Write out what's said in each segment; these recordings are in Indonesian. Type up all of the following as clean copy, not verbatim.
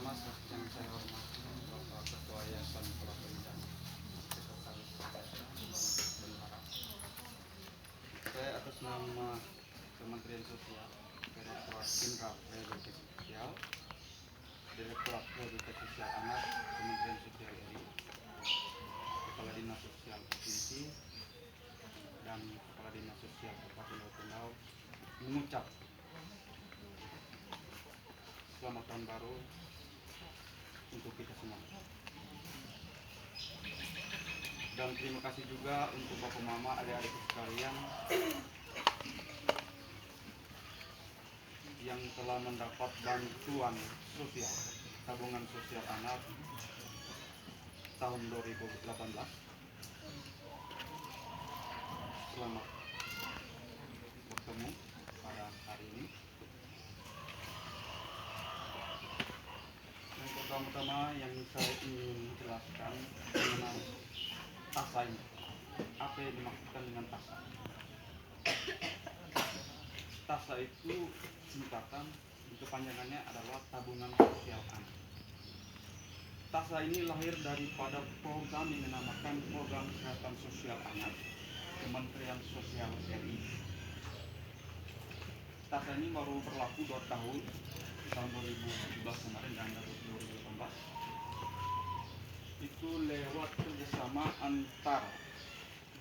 pertama yang saya hormati Bapak Ketua Yayasan Pelaku Indah Sekretaris Bendahara. Saya atas nama Kementerian Sosial, Direktorat Jenderal Rehabilitasi Sosial, Direktorat Rehabilitasi Sosial Anak Kementerian Sosial RI, Kepala Dinas Sosial Provinsi dan Kepala Dinas Sosial Kabupaten Laut mengucap selamat tahun baru untuk kita semua. Dan terima kasih juga untuk Bapak Mama, adik-adik sekalian yang telah mendapat bantuan sosial, tabungan sosial anak tahun 2018. Selamat bertemu pada hari ini. Yang pertama-tama yang saya ingin jelaskan mengenai TASA ini. Apa yang dimaksudkan dengan TASA? TASA itu singkatan, kepanjangannya adalah Tabungan Sosial Anak. TASA ini lahir daripada program yang dinamakan Program Kesehatan Sosial Anak Kementerian Sosial RI. TASA ini baru berlaku 2 tahun 2017 kemarin dan 2018. Itu lewat kerjasama antara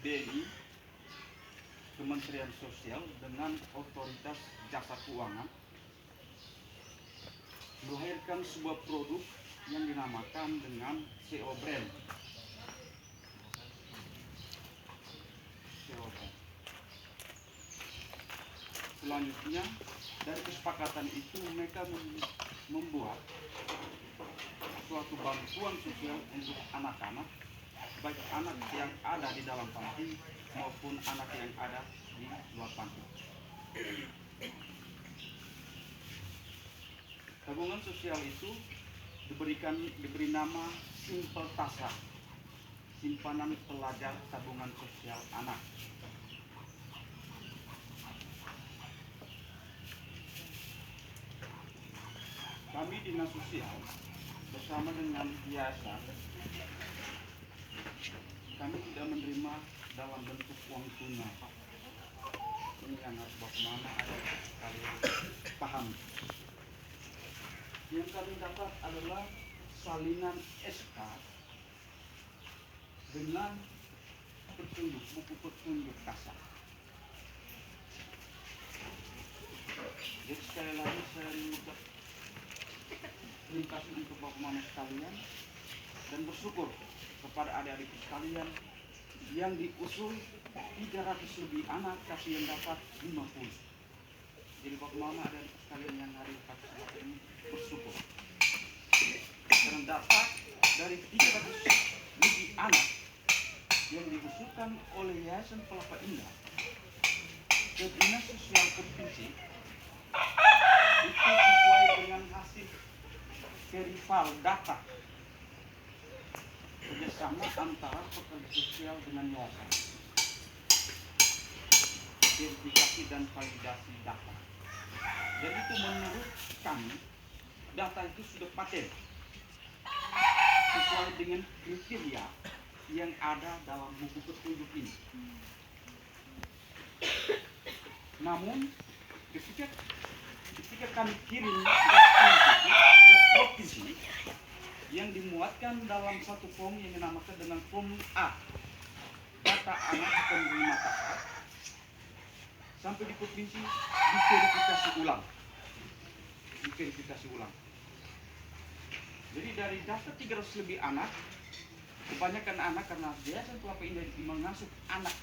BNI, Kementerian Sosial dengan Otoritas Jasa Keuangan melahirkan sebuah produk yang dinamakan dengan CO Brand. Selanjutnya dari kesepakatan itu mereka membuat suatu bantuan sosial untuk anak-anak, baik anak yang ada di dalam panti maupun anak yang ada di luar panti. Tabungan sosial itu diberi nama Simpel TASA, Simpanan Pelajar Tabungan Sosial Anak. Kami Dinas Sosial bersama dengan yayasan, kami tidak menerima dalam bentuk uang tunai. Ini yang harus Bapak Mama ada kalian paham. Yang kami dapat adalah salinan SK dengan petunjuk, buku petunjuk kasar. Jadi sekali lagi saya mengucap terima kasih untuk Bapak Mama sekalian dan bersyukur kepada adik-adik sekalian yang diusul 300 lebih anak tapi yang dapat 50. Jadi Bapak Mama dan sekalian yang hari ini bersyukur karena dapat dari 300 lebih anak yang diusulkan oleh Yayasan Pelapa Indah ke Dinas Sosial Provinsi itu sesuai dengan hasil verifikasi data kerjasama antara pekerja sosial dengan yayasan, verifikasi dan validasi data. Jadi itu menurut kami data itu sudah paten sesuai dengan kriteria yang ada dalam buku petunjuk ini. Namun ketika kami kirim data itu ke provinsi yang dimuatkan dalam satu form yang dinamakan dengan form A, data anak penerima TASA, sampai di provinsi diverifikasi ulang. Jadi dari data 300 lebih anak, kebanyakan anak karena Yayasan Pelapa Indah mengasuh anak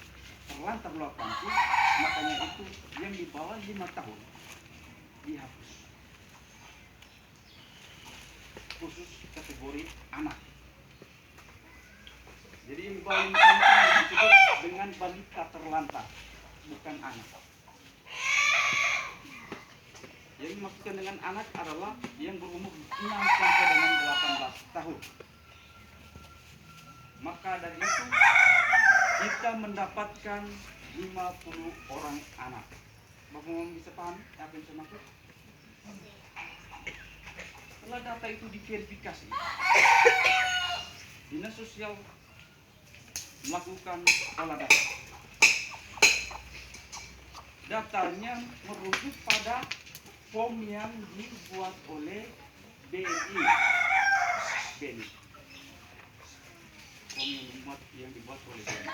terlantar luar panti, makanya itu yang di bawah 5 tahun dihapus. Khusus kategori anak. Jadi yang di bawah 5 tahun itu disebut dengan balita terlantar, bukan anak. Yang dimaksudkan dengan anak adalah yang berumur 6 sampai dengan 18 tahun. Maka dari itu kita mendapatkan 50 orang anak. Bapak bisa paham apa yang saya maksud? Setelah data itu diverifikasi, Dinas Sosial melakukan olah data. Datanya merujuk pada form yang dibuat oleh BNI. Form yang dibuat oleh BNI.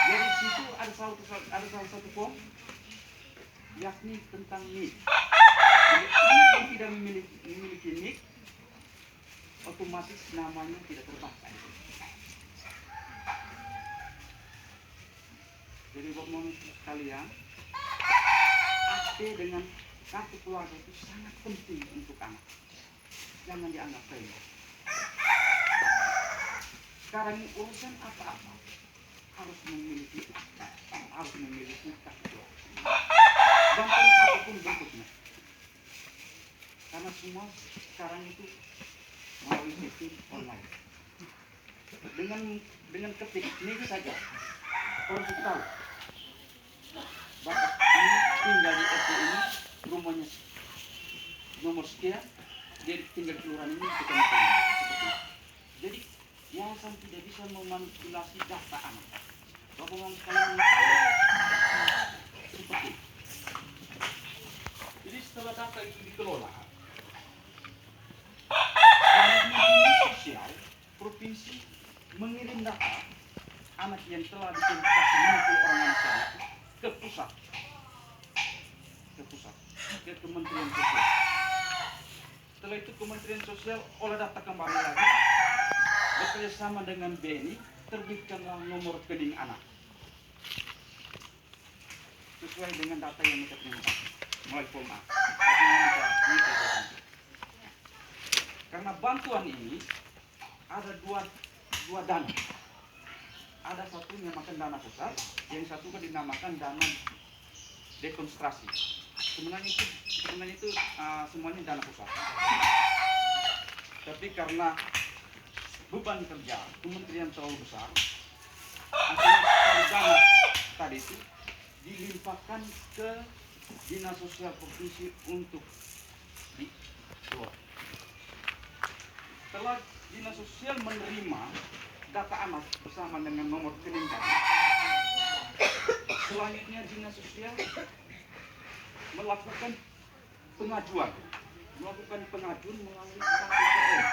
Jadi di situ ada salah satu form, yakni tentang NIK. Jadi anak yang tidak memiliki NIK, otomatis namanya tidak terbaca. Jadi bapak-bapak sekalian, akte dengan kartu keluarga itu sangat penting untuk anak. Jangan dianggap remeh. Sekarang ini urusan apa-apa harus memiliki akta, harus memiliki kartu keluarga. Bantuan apapun bentuknya. Karena semua sekarang itu melalui sistem online. Dengan ketik ini saja, orang sudah tahu. Bapak ini tinggal di RT ini, rumahnya nomor sekian, dia tinggal di kelurahan ini, kita seperti itu. Jadi yayasan tidak bisa memanipulasi data anak. Bapak-bapak sekalian seperti itu. Jadi setelah data itu dikelola, Dinas Sosial Provinsi mengirim data anak yang telah diverifikasi mengumpul orang anak tadi ke pusat, ke Kementerian Sosial. Setelah itu Kementerian Sosial olah data kembali lagi, bekerjasama dengan BNI, terbitkanlah nomor rekening anak sesuai dengan data yang kita terima melalui form A. Karena bantuan ini ada dua dana. Ada satu dinamakan dana pusat, yang satu kan dinamakan dana dekonstruksi. Sebenarnya itu semuanya dana pusat. Tapi karena beban kerja kementerian terlalu besar, akhirnya dana tadi itu dilimpahkan ke Dinas Sosial Provinsi untuk dikelola. Setelah Dinas Sosial menerima data anak bersama dengan nomor rekening tadi, selanjutnya Dinas Sosial melakukan pengajuan melalui KPPN.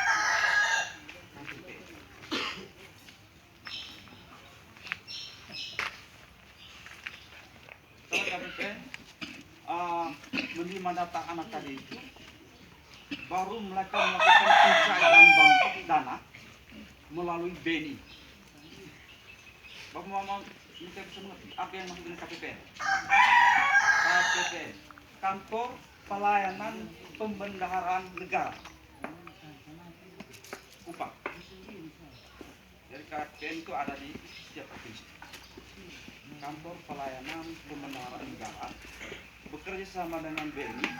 Setelah KPPN menerima data anak tadi itu, baru mereka melakukan pencairan dana melalui BNI. Bapak Mama kita bisa mengerti apa yang maksud dengan KPPN? KPPN, Kantor Pelayanan Pembendaharaan Negara. Kupang. Jadi KPPN itu ada di setiap provinsi. Kantor Pelayanan Pembendaharaan Negara bekerja sama dengan BNI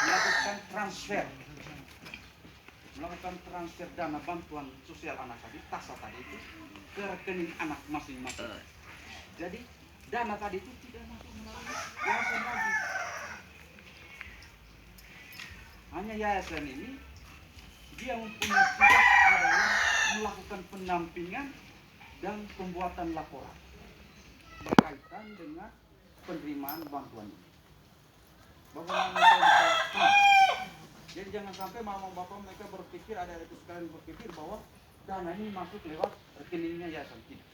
melakukan transfer dana bantuan sosial anak tadi, TASA tadi itu ke rekening anak masing-masing. Jadi dana tadi itu tidak masuk melalui yayasan lagi. Hanya yayasan ini dia mempunyai tugas adalah melakukan pendampingan dan pembuatan laporan berkaitan dengan penerimaan bantuan ini. Jadi jangan sampai mama bapak mereka berpikir, ada itu sekalian berpikir bahwa dana ini masuk lewat rekeningnya yayasan tidak.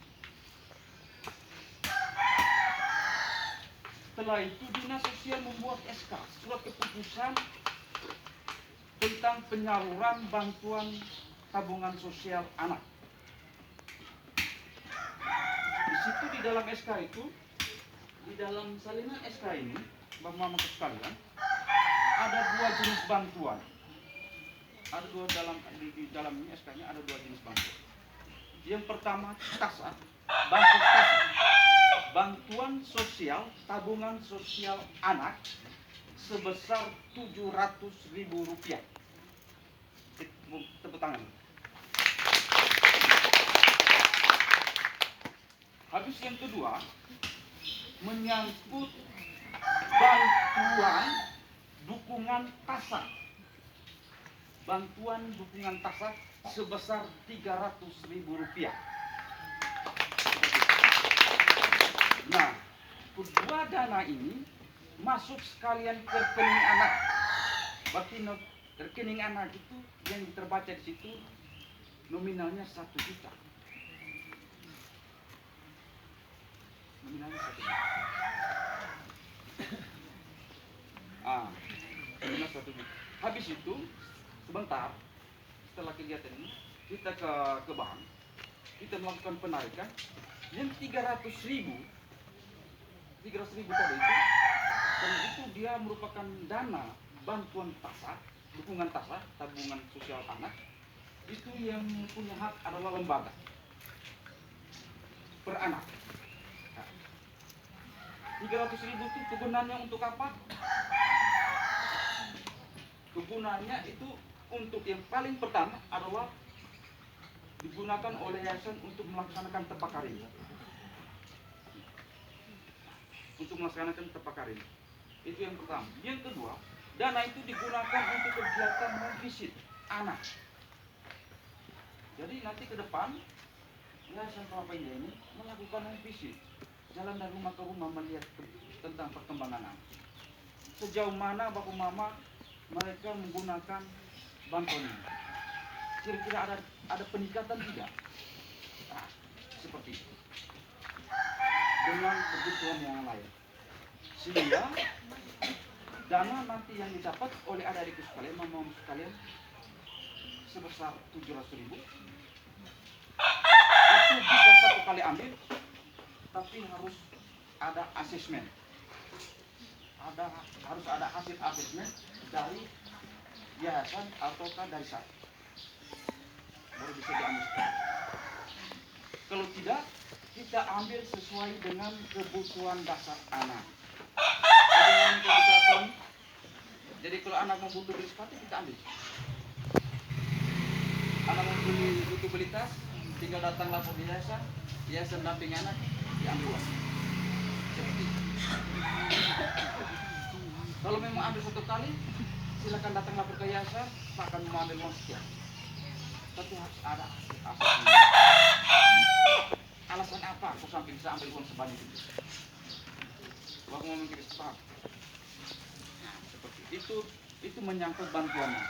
Setelah itu Dinas Sosial membuat SK, surat keputusan tentang penyaluran bantuan tabungan sosial anak. Di situ di dalam SK itu, di dalam salinan SK ini, bapak-bapak sekalian, ada dua jenis bantuan. Ada dua di dalam ini SK-nya ada dua jenis bantuan. Yang pertama TASA, bantuan sosial tabungan sosial anak sebesar Rp700.000. Tepuk tangan. Habis yang kedua menyangkut bantuan dukungan pasar bantuan dukungan TASA sebesar Rp300.000. Nah, kedua dana ini masuk sekalian ke rekening anak. Berarti rekening anak itu yang terbaca di situ nominalnya 1 juta. Nominalnya 1 juta. Nominal 1 juta. Habis itu sebentar setelah kegiatan ini kita ke bank, kita melakukan penarikan yang 300.000 tadi itu, dan itu dia merupakan dana bantuan TASA, dukungan TASA, tabungan sosial anak. Itu yang punya hak adalah lembaga per anak. Nah, 300.000 itu kegunaannya untuk apa? Kegunaannya itu untuk yang paling pertama adalah digunakan oleh yayasan untuk melaksanakan tepakarin. Untuk melaksanakan tepakarin. Itu yang pertama. Yang kedua, dana itu digunakan untuk kegiatan memvisit anak. Jadi nanti ke depan Yayasan Kelapa Indah ini melakukan memvisit, jalan dari rumah ke rumah melihat tentang perkembangan anak. Sejauh mana bapak mama mereka menggunakan bantuan ini. Kira-kira ada peningkatan tidak? Nah, seperti itu. Dengan kebutuhan yang lain, sehingga dana nanti yang didapat oleh adik-adik sekalian, mama sekalian sebesar 700.000 itu bisa satu kali ambil, tapi harus ada asesmen, harus ada hasil asesmen dari yayasan ataukah dari saya, baru bisa diambil. Kalau tidak, kita ambil sesuai dengan kebutuhan dasar anak. Jadi kalau anak membutuh beli sepatu, kita ambil. Anak membutuh beli tas, tinggal datang lapor di yayasan damping anak, diambil. Seperti itu. Kalau memang ambil satu kali, silakan datang lapor ke yayasan, akan mau ambil uang sekian. Tapi harus ada asesmen. Alasan apa aku sampai bisa ambil uang sebanyak itu? Aku mau mikir cepat. Seperti itu menyangkut bantuannya.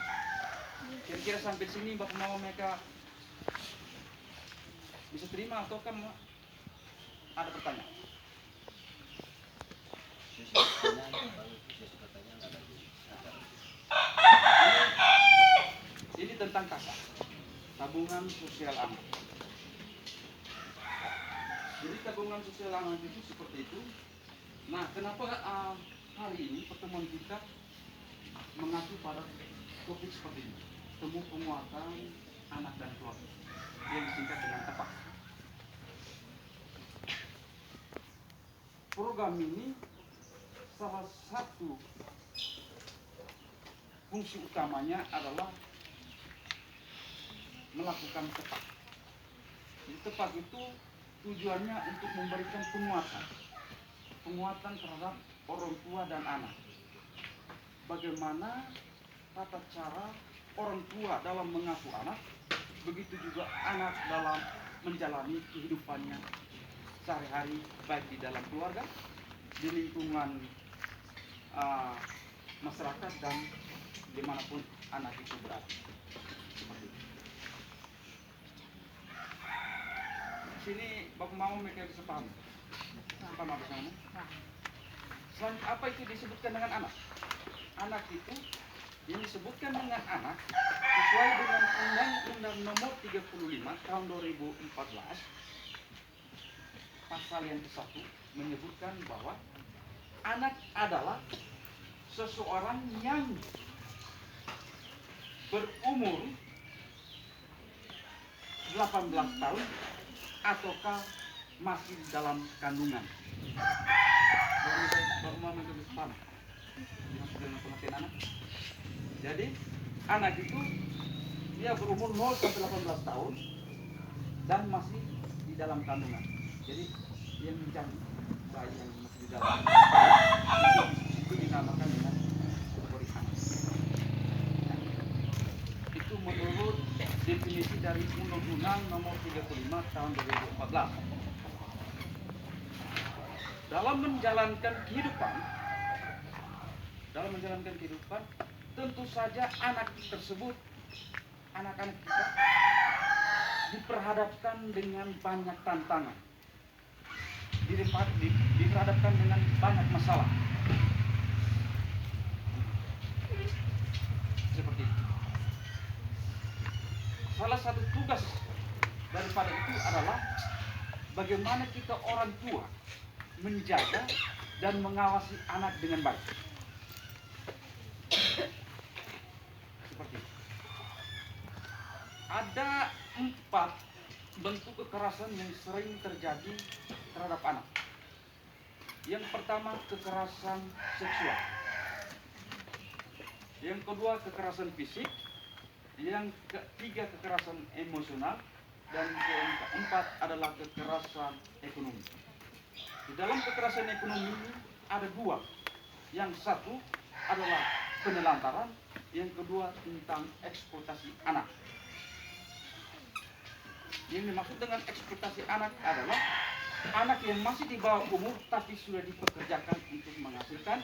Kira-kira sampai sini bapak mama mereka bisa terima atau kan ada pertanyaan? Ini tentang TASA, tabungan sosial anak. Jadi tabungan sosial anak itu seperti itu. Nah, kenapa hari ini pertemuan kita mengacu pada topik seperti ini? Temu penguatan anak dan keluarga yang disingkat dengan TEPAK. Program ini salah satu fungsi utamanya adalah melakukan TEPAK. Jadi TEPAK itu tujuannya untuk memberikan penguatan terhadap orang tua dan anak. Bagaimana tata cara orang tua dalam mengasuh anak, begitu juga anak dalam menjalani kehidupannya sehari-hari, baik di dalam keluarga, di lingkungan masyarakat, dan dimanapun anak itu berada. Seperti itu. Di sini bapak mau mereka bisa paham. Paham apa sama? Selain apa itu disebutkan dengan anak? Anak itu yang disebutkan dengan anak sesuai dengan Undang-Undang Nomor 35 Tahun 2014 pasal yang ke-1 menyebutkan bahwa anak adalah seseorang yang berumur 18 tahun ataukah masih dalam kandungan. Baru mau menulis paham dimaksud dengan pengertian anak. Jadi anak itu dia berumur 0 sampai 18 tahun dan masih di dalam kandungan. Jadi yang menjadi bayi yang masih di dalam kandungan itu dinamakan dengan kategori anak. definisi dari Undang-Undang Nomor 35 Tahun 2014. Dalam menjalankan kehidupan, tentu saja anak tersebut, anak-anak kita diperhadapkan dengan banyak tantangan, diperhadapkan dengan banyak masalah. Seperti itu. Salah satu tugas daripada itu adalah bagaimana kita orang tua menjaga dan mengawasi anak dengan baik. Seperti itu. Ada 4 bentuk kekerasan yang sering terjadi terhadap anak. Yang pertama, kekerasan seksual. Yang kedua, kekerasan fisik. Yang ketiga, kekerasan emosional. Dan yang keempat adalah kekerasan ekonomi. Di dalam kekerasan ekonomi ini ada 2. Yang satu adalah penelantaran, yang kedua tentang eksploitasi anak. Yang dimaksud dengan eksploitasi anak adalah anak yang masih di bawah umur tapi sudah dipekerjakan untuk menghasilkan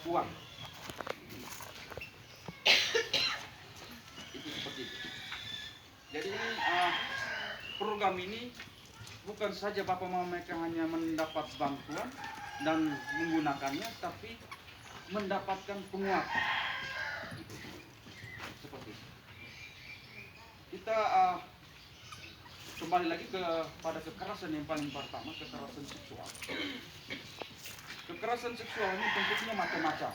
uang. Itu seperti itu. Jadi program ini bukan saja bapak mama mereka hanya mendapat bantuan dan menggunakannya, tapi mendapatkan penguatan. Seperti itu. Kita kembali lagi kepada kekerasan yang paling pertama, kekerasan seksual. Kekerasan seksual ini bentuknya macam-macam.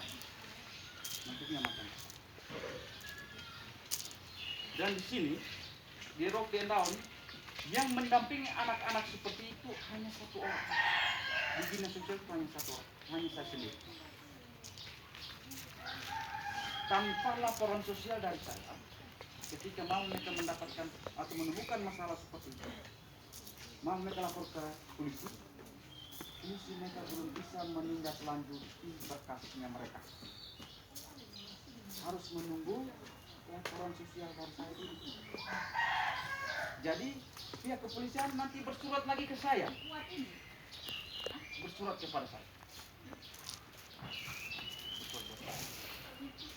Dan di sini, di Rocky and Down, yang mendampingi anak-anak seperti itu hanya 1 orang. Di dinas sosial itu hanya 1 orang, hanya saya sendiri. Tanpa laporan sosial dari saya, ketika mau mereka mendapatkan atau menemukan masalah seperti itu, mau mereka lapor ke polisi mereka belum bisa menindaklanjuti berkasnya mereka. Harus menunggu laporan sosial dari saya dulu. Jadi pihak kepolisian nanti bersurat lagi ke saya, bersurat kepada saya.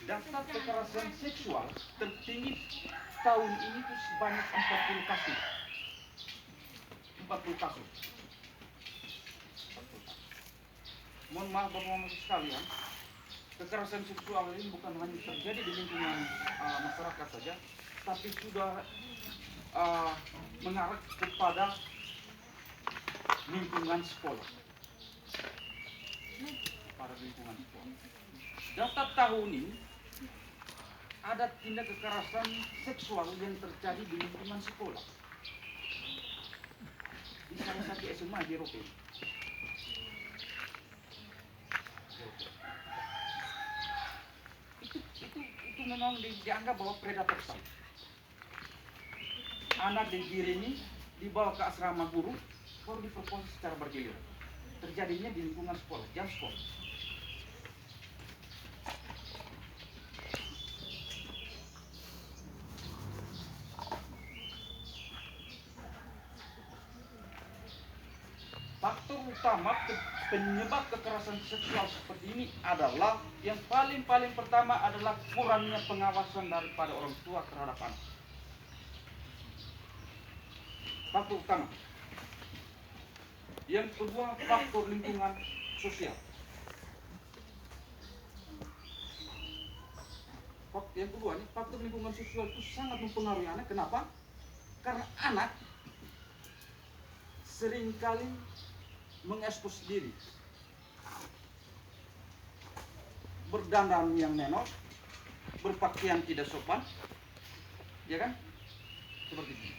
Daftar kekerasan seksual tertinggi tahun ini itu sebanyak 40 kasus. 40 kasus. Mohon maaf bapak-bapak sekalian, kekerasan seksual ini bukan hanya terjadi di lingkungan masyarakat saja, tapi sudah mengarah kepada lingkungan sekolah. Daftar tahun ini ada tindak kekerasan seksual yang terjadi di lingkungan sekolah. Di salah satu SMA di Eropa. Itu memang dianggap bahwa predator seksual. Anak digiringi, dibawa ke asrama guru, baru diperkosa secara bergiliran. Terjadinya di lingkungan sekolah, jam sekolah. Faktor utama penyebab kekerasan seksual seperti ini adalah yang paling pertama adalah kurangnya pengawasan daripada orang tua terhadap anak. Faktor utama. Yang kedua, faktor lingkungan sosial. Yang kedua, faktor lingkungan sosial itu sangat mempengaruhi anak. Kenapa? Karena anak seringkali mengekspos diri, berdandan yang menor, berpakaian tidak sopan, ya kan? Seperti itu.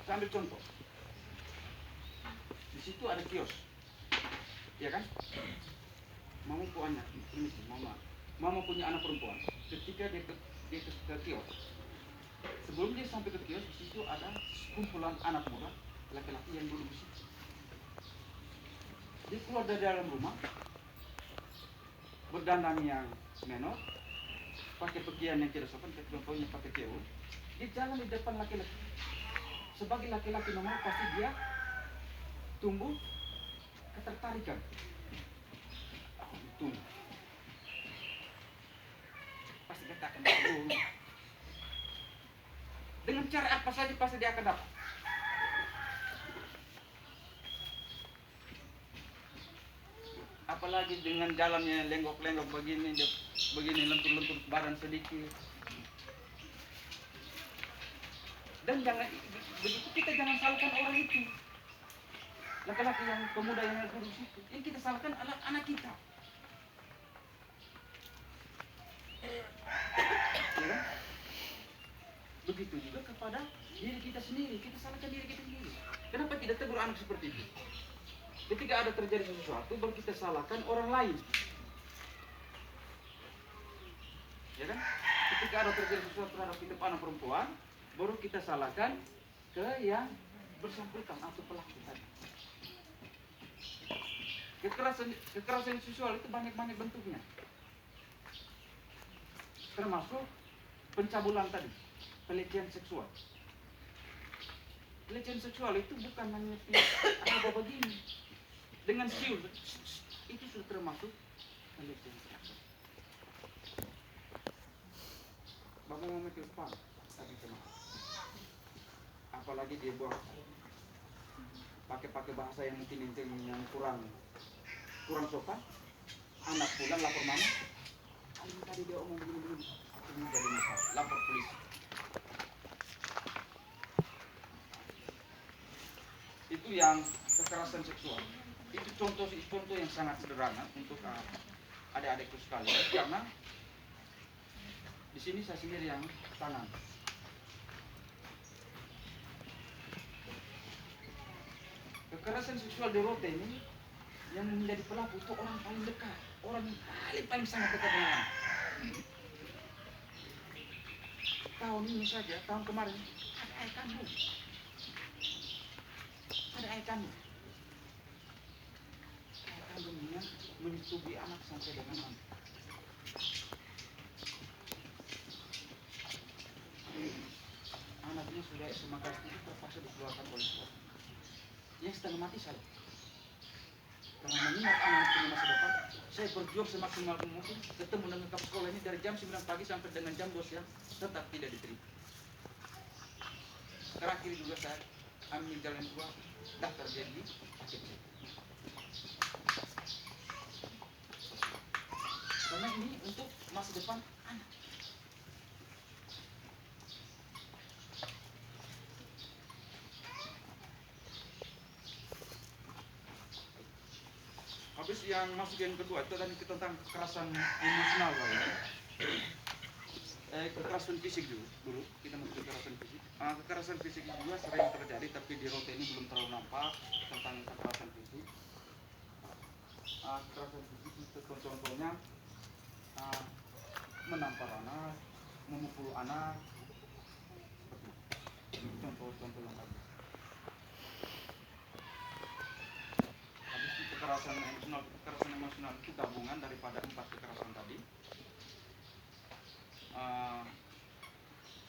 Saya ambil contoh. Di situ ada kios, ya kan? Mama punya ini, mama punya anak perempuan. Ketika dia ke kios, sebelum dia sampai ke kios, di situ ada kumpulan anak muda, laki-laki yang duduk di situ. Dia keluar dari dalam rumah, berdandan yang menor, pakai pakaian yang tidak sopan, contohnya pakai cewek, dia jalan di depan laki-laki. Sebagai laki-laki normal pasti dia tumbuh ketertarikan. Itu pasti kita akan tahu. Dengan cara apa saja pasti dia akan dapat. Apalagi dengan jalannya lenggok-lenggok begini lentur-lentur badan sedikit. Dan jangan begitu kita jangan salahkan orang itu. Laki-laki yang pemuda yang kurus itu. Yang kita salahkan anak kita. Ya? Begitu juga kepada diri kita sendiri. Kita salahkan diri kita sendiri. Kenapa tidak tegur anak seperti itu? Ketika ada terjadi sesuatu, baru kita salahkan orang lain. Ya kan? Ketika ada terjadi sesuatu terhadap hidup anak perempuan, baru kita salahkan ke yang bersangkutan atau pelaku tadi. Kekerasan seksual itu banyak bentuknya. Termasuk pencabulan tadi, pelecehan seksual. Pelecehan seksual itu bukan hanya ada begini. Dengan siul itu sudah termasuk pelecehan seksual. Bapak mau mikir apa? Tapi termasuk. Apalagi dia buang pakai bahasa yang mungkin yang kurang sopan. Anak pulang lapor mama. Tadi dia omong begini. Ini jadi masalah. Lapor polisi. Itu yang kekerasan seksual. Itu contoh yang sangat sederhana untuk adik-adikku sekalian, karena di sini saya sendiri yang tangan. Kekerasan seksual di Rote ini yang menjadi pelaku itu orang paling dekat, orang yang paling sangat dekat dengan anak. Tahun ini saja, tahun kemarin ada ayah kandung. Kandungnya menyetujui anak sampai dengan anak. Anaknya sudah SMA kelas 7 terpaksa dikeluarkan oleh sekolah. Yang setengah mati saya. Karena mengingat anak punya masa depan, saya berjuang semaksimal mungkin ketemu dengan kapal sekolah ini dari jam 9 pagi sampai dengan jam 2 siang tetap tidak diterima. Terakhir juga saya ambil jalan keluar, daftar jadi ACC. Karena ini untuk masa depan anak. Habis yang masuk yang kedua itu tadi tentang kekerasan emosional kekerasan fisik dulu kita masuk kekerasan fisik. Kekerasan fisik juga sering terjadi, tapi di Rote ini belum terlalu nampak tentang kekerasan fisik. Kekerasan fisik itu contohnya menampar anak, memukul anak, contoh yang ada. Habis itu kekerasan emosional itu gabungan daripada 4 kekerasan tadi.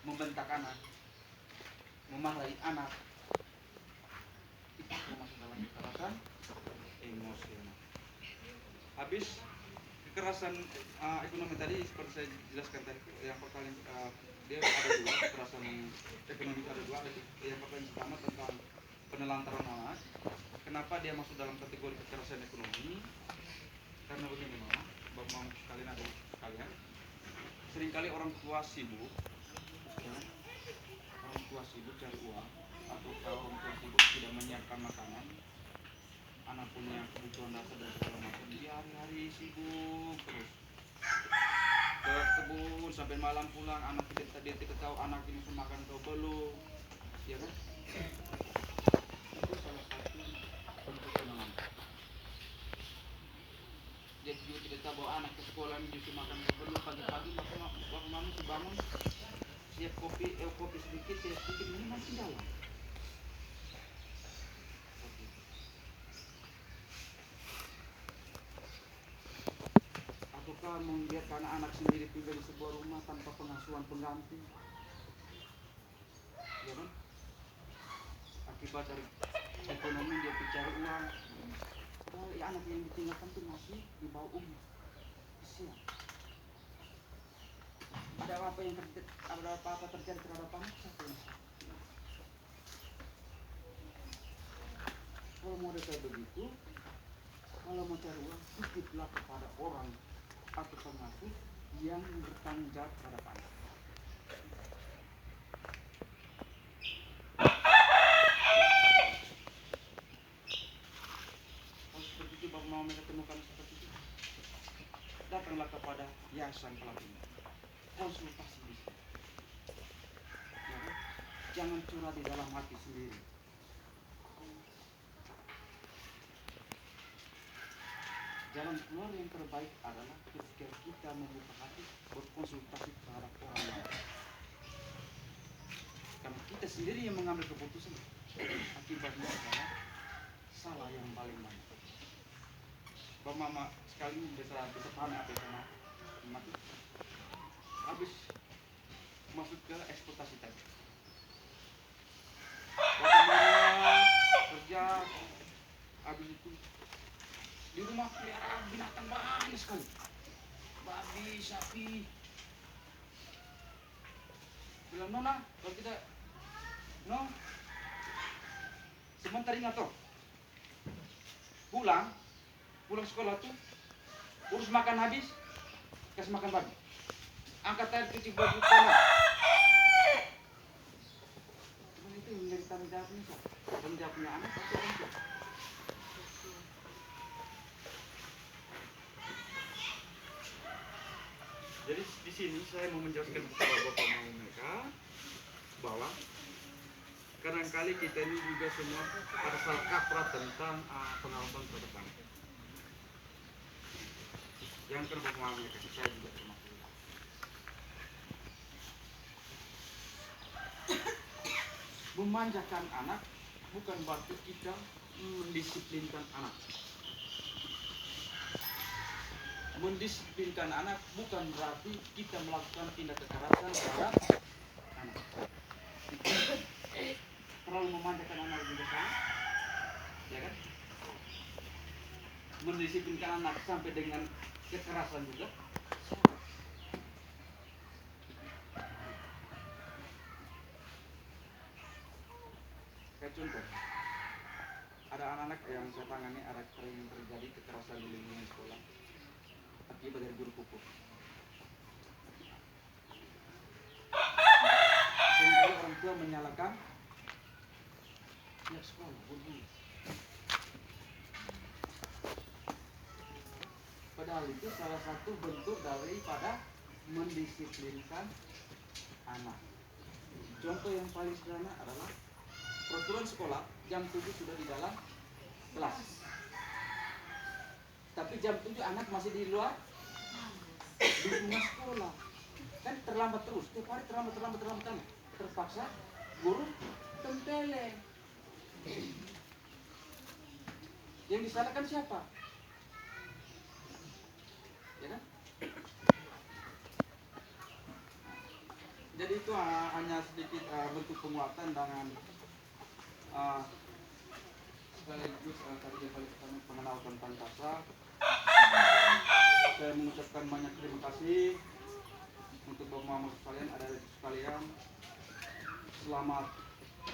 Membentak anak, memarahi anak, itu termasuk dalam kekerasan emosional. Habis kekerasan ekonomi tadi seperti saya jelaskan tadi, yang pertama dia ada 2 kekerasan ekonomi, ada 2. Yang pertama tentang penelantaran anak. Kenapa dia masuk dalam kategori kekerasan ekonomi? Karena begini Bapak sekalian, ada sekalian, seringkali orang tua sibuk cari uang, atau kalau orang tua sibuk tidak menyiapkan makanan, anak punya kebutuhan dasar dan segala macam, dia hari-hari sibuk terus ke kebun sampai malam pulang, anak dia tidak tahu anak ini makan atau belum, ya kan? Itu salah satu bentuk penelantaran. Dia juga tidak tahu bahwa anak ke sekolah ini justru makan atau belum, pagi-pagi mama si bangun siap kopi sedikit ini masih dalam. Ataukah membiarkan anak sendiri tinggal di sebuah rumah tanpa pengasuhan pengganti, ya kan? Akibat dari ekonomi dia mencari uang. Padahal ya anak yang ditinggalkan itu masih di bawah umur. Kasihan. Ada apa-apa terjadi terhadap anak siapa yang salah? Kalau mau kayak begitu, kalau mau cari uang, titiplah kepada orang atau pengasuh yang bertanggung jawab terhadap anak. Kalau seperti itu, baru mau mereka temukan seperti itu, datanglah kepada yayasan pelatihan, konsultasi di sini. Ya, jangan curah di dalam hati sendiri. Jalan keluar yang terbaik adalah ketika kita membuka hati berkonsultasi terhadap orang lain. Karena kita sendiri yang mengambil keputusan, akibatnya adalah salah yang paling banyak. Bapak mama sekali bisa paham apa sama mati. Habis masuk ke ekspektasi tadi. Bapak mama kerja, habis itu di rumah pelihara binatang banyak sekali, babi, sapi. Bilang nona, kalau kita sebentar ingat toh, pulang sekolah tuh urus makan habis, kasih makan babi, angkat air cuci baju kolam. Itu yang menjadi tanggung jawabnya, tanggung jawabnya anak atau orang tua. Jadi di sini saya mau menjelaskan kepada bapak mama mereka bahwa kadangkali kita ini juga semua ada salah kaprah tentang pengalaman terdepan. Yang kedua bapak mama mereka, saya juga termasuk. Memanjakan anak bukan berarti kita mendisiplinkan anak. Mendisiplinkan anak bukan berarti kita melakukan tindak kekerasan terhadap anak. Terlalu memanjakan anak juga sama, ya kan? Mendisiplinkan anak sampai dengan kekerasan juga. Kayak contoh, ada anak-anak yang saya tangani, ada yang terjadi kekerasan di lingkungan sekolah akibat dari guru pukul. Sehingga orang tua menyalahkan pihak sekolah, guru. Padahal itu salah satu bentuk daripada mendisiplinkan anak. Contoh yang paling sederhana adalah peraturan sekolah jam 7 sudah di dalam kelas. Tapi jam 7 anak masih di luar di rumah sekolah. Kan terlambat terus, setiap hari terlambat. Terpaksa guru tempeleng. Yang disalahkan siapa? Ya kan? Jadi itu hanya sedikit bentuk penguatan dengan sekaligus tadi yang mengenal tentang Pancasila. Saya mengucapkan banyak terima kasih untuk bapak mama sekalian, ada sekalian. Selamat